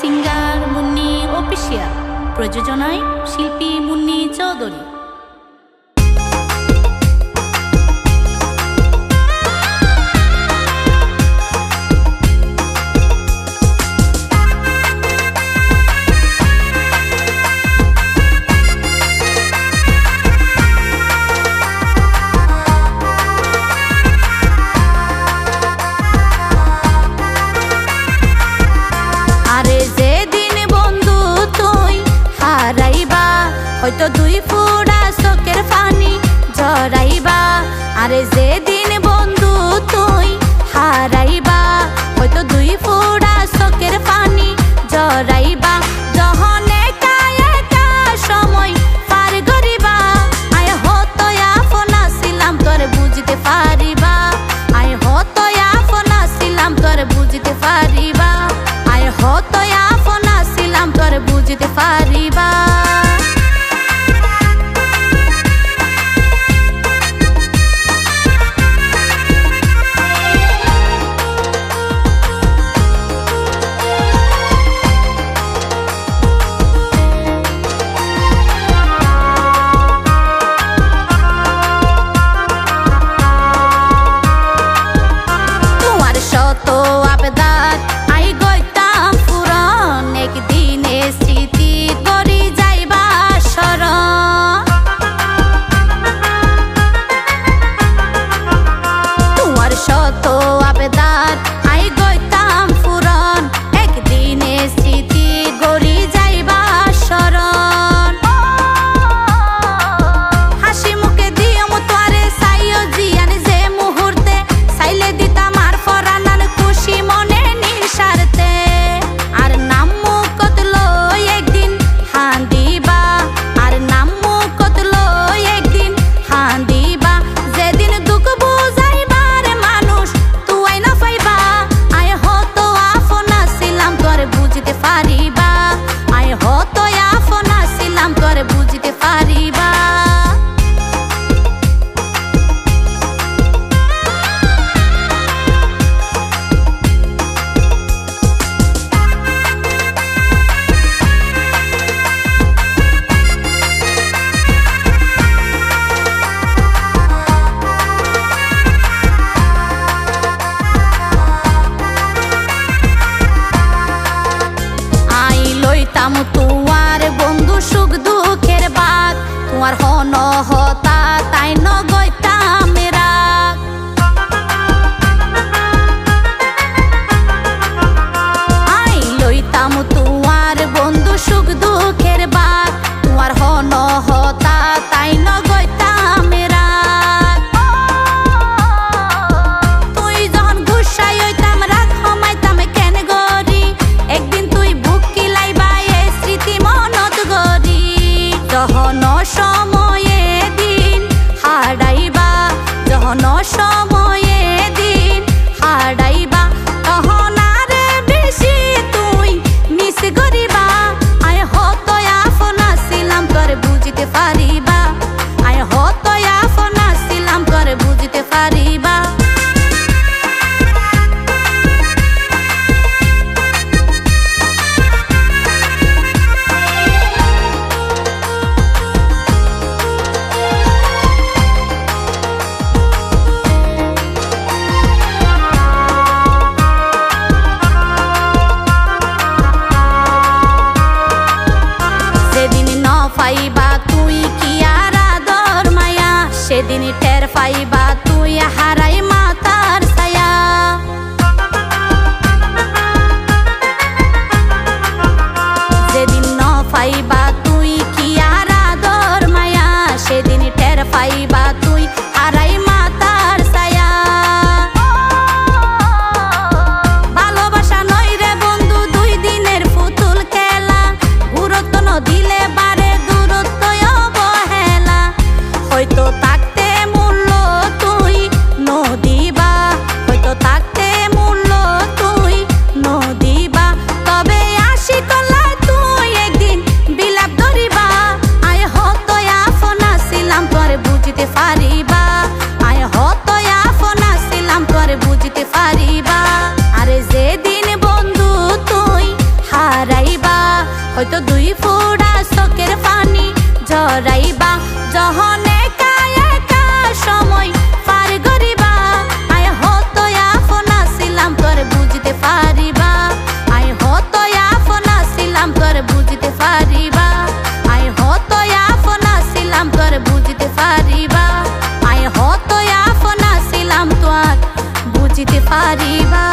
Singer Munni official, প্রযোজনায় শিল্পী মুন্নি চৌধুরী। হয়তো দুই ফুটা চোখের পানি ঝরাইবা, আরে যেদিন বন্ধু তুই হারাইবা, হয়তো দুই ফুটা চোখের পানি ঝরাইবা। যখন একা একা সময় পার করিবা, আয় হতো আপন ছিলাম তোর বুঝতে পারিবা, আয় হতো আপন ছিলাম তোর বুঝতে পারিবা, আয় হতো আপন ছিলাম তোর বুঝতে পারিবা। তোমার বন্ধু সুখ দুঃখের বাদ, তোমার হন হতা তাই ন গইতাম রাগ। আই লইতাম তোমার বন্ধু সুখ দুঃখের বাদ, তোমার হন হতা তাই ন গইতাম রাগ। তুই যখন গুসাই হইতাম রাগ হমাইতাম কেন গরি, একদিন তুই বুক সময়ে দিন হারাইবা, যখন সময়ে দিন হারাইবা, তখন আর বেশি তুই মিস করিবা। আয় হতো আপন ছিলাম তোর বুঝতে পারিবা, আয় হতো আপন ছিলাম তোর বুঝতে পারিবা। পাইবা তুই কি আর আদর মায়া, সেদিন টের পাইবা তুই হারাই মাতার ছায়া। যেদিন ন পাইবা তুই কি আর আদর মায়া, সেদিন টের পাইবা তুই হারাই মাতার ছায়া। ভালোবাসা নয় রে বন্ধু দুই দিনের পুতুল খেলা, গুরুত্ব ন দিলে বারে হয়তো থাকতে মূল্য তুই হয়তো 2 ফোঁটা চোখের পানি ঝরাইবা যখন একা একা সময় পার করিবা আয় হতো আপন ছিলাম তোর বুঝতে পারিবা আয় হতো আপন ছিলাম তোর বুঝতে পারিবা আয় হতো আপন ছিলাম তোর বুঝতে পারিবা আয় হতো আপন ছিলাম তোর বুঝতে পারিবা।